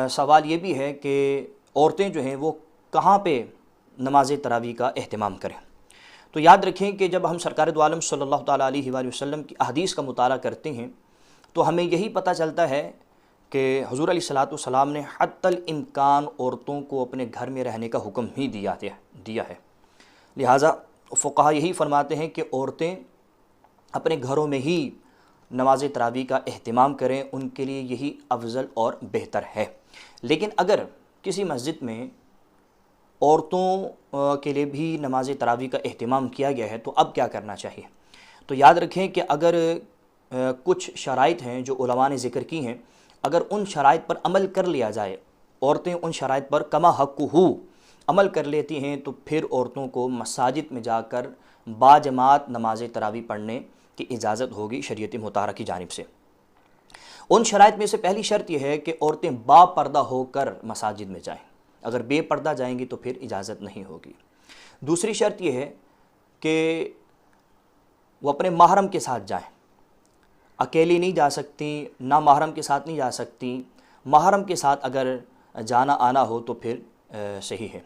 سوال یہ بھی ہے کہ عورتیں جو ہیں وہ کہاں پہ نماز تراویح کا اہتمام کریں۔ تو یاد رکھیں کہ جب ہم سرکار دو عالم صلی اللہ تعالیٰ علیہ وآلہ وسلم کی احادیث کا مطالعہ کرتے ہیں تو ہمیں یہی پتہ چلتا ہے کہ حضور علیہ الصلوۃ والسلام نے حتی الامکان عورتوں کو اپنے گھر میں رہنے کا حکم ہی دیا ہے۔ لہٰذا فقہا یہی فرماتے ہیں کہ عورتیں اپنے گھروں میں ہی نماز تراویح کا اہتمام کریں، ان کے لیے یہی افضل اور بہتر ہے۔ لیکن اگر کسی مسجد میں عورتوں کے لیے بھی نماز تراویح کا اہتمام کیا گیا ہے تو اب کیا کرنا چاہیے؟ تو یاد رکھیں کہ اگر کچھ شرائط ہیں جو علماء نے ذکر کی ہیں، اگر ان شرائط پر عمل کر لیا جائے، عورتیں ان شرائط پر کما حق عمل کر لیتی ہیں، تو پھر عورتوں کو مساجد میں جا کر باجماعت نماز تراویح پڑھنے کی اجازت ہوگی شریعت مطہرہ کی جانب سے۔ ان شرائط میں سے پہلی شرط یہ ہے کہ عورتیں با پردہ ہو کر مساجد میں جائیں، اگر بے پردہ جائیں گی تو پھر اجازت نہیں ہوگی۔ دوسری شرط یہ ہے کہ وہ اپنے محرم کے ساتھ جائیں، اکیلی نہیں جا سکتی، نہ محرم کے ساتھ نہیں جا سکتی، محرم کے ساتھ اگر جانا آنا ہو تو پھر صحیح ہے۔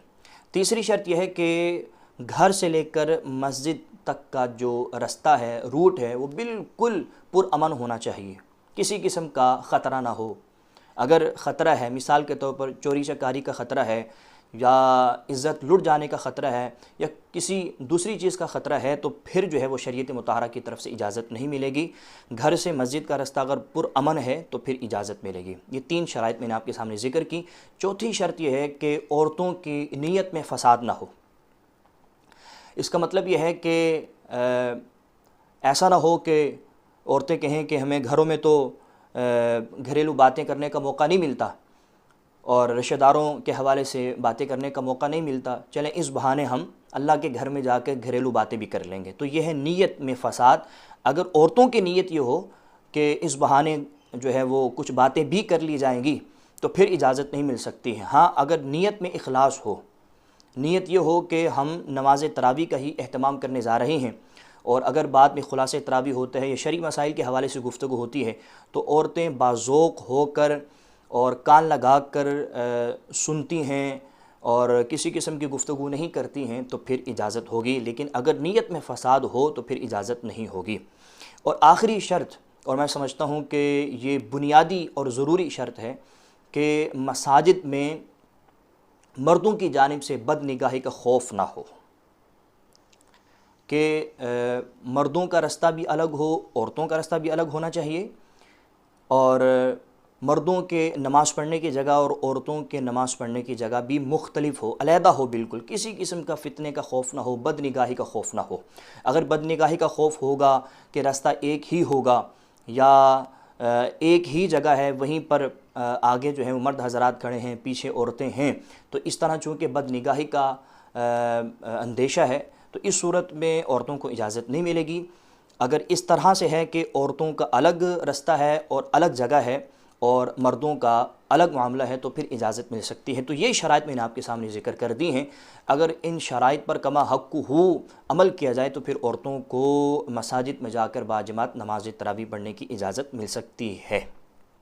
تیسری شرط یہ ہے کہ گھر سے لے کر مسجد تک کا جو رستہ ہے، روٹ ہے، وہ بالکل پرامن ہونا چاہیے، کسی قسم کا خطرہ نہ ہو۔ اگر خطرہ ہے، مثال کے طور پر چوری چکاری کا خطرہ ہے، یا عزت لٹ جانے کا خطرہ ہے، یا کسی دوسری چیز کا خطرہ ہے، تو پھر جو ہے وہ شریعت مطہرہ کی طرف سے اجازت نہیں ملے گی۔ گھر سے مسجد کا رستہ اگر پرامن ہے تو پھر اجازت ملے گی۔ یہ تین شرائط میں نے آپ کے سامنے ذکر کی۔ چوتھی شرط یہ ہے کہ عورتوں کی نیت میں فساد نہ ہو۔ اس کا مطلب یہ ہے کہ ایسا نہ ہو کہ عورتیں کہیں کہ ہمیں گھروں میں تو گھریلو باتیں کرنے کا موقع نہیں ملتا اور رشتہ داروں کے حوالے سے باتیں کرنے کا موقع نہیں ملتا، چلیں اس بہانے ہم اللہ کے گھر میں جا کے گھریلو باتیں بھی کر لیں گے۔ تو یہ ہے نیت میں فساد۔ اگر عورتوں کی نیت یہ ہو کہ اس بہانے جو ہے وہ کچھ باتیں بھی کر لی جائیں گی تو پھر اجازت نہیں مل سکتی ہے۔ ہاں، اگر نیت میں اخلاص ہو، نیت یہ ہو کہ ہم نماز تراویح کا ہی اہتمام کرنے جا رہے ہیں، اور اگر بعد میں خلاصہ تراویح ہوتا ہے یا شرعی مسائل کے حوالے سے گفتگو ہوتی ہے تو عورتیں باذوق ہو کر اور کان لگا کر سنتی ہیں اور کسی قسم کی گفتگو نہیں کرتی ہیں تو پھر اجازت ہوگی، لیکن اگر نیت میں فساد ہو تو پھر اجازت نہیں ہوگی۔ اور آخری شرط، اور میں سمجھتا ہوں کہ یہ بنیادی اور ضروری شرط ہے، کہ مساجد میں مردوں کی جانب سے بد نگاہی کا خوف نہ ہو، کہ مردوں کا رستہ بھی الگ ہو، عورتوں کا رستہ بھی الگ ہونا چاہیے، اور مردوں کے نماز پڑھنے کی جگہ اور عورتوں کے نماز پڑھنے کی جگہ بھی مختلف ہو، علیحدہ ہو، بالکل کسی قسم کا فتنے کا خوف نہ ہو، بد نگاہی کا خوف نہ ہو۔ اگر بد نگاہی کا خوف ہوگا کہ رستہ ایک ہی ہوگا یا ایک ہی جگہ ہے، وہیں پر آگے جو ہے وہ مرد حضرات کھڑے ہیں، پیچھے عورتیں ہیں، تو اس طرح چونکہ بد نگاہی کا اندیشہ ہے تو اس صورت میں عورتوں کو اجازت نہیں ملے گی۔ اگر اس طرح سے ہے کہ عورتوں کا الگ رستہ ہے اور الگ جگہ ہے اور مردوں کا الگ معاملہ ہے تو پھر اجازت مل سکتی ہے۔ تو یہ شرائط میں نے آپ کے سامنے ذکر کر دی ہیں۔ اگر ان شرائط پر کما حق عمل کیا جائے تو پھر عورتوں کو مساجد میں جا کر باجماعت نماز تراویح پڑھنے کی اجازت مل سکتی ہے۔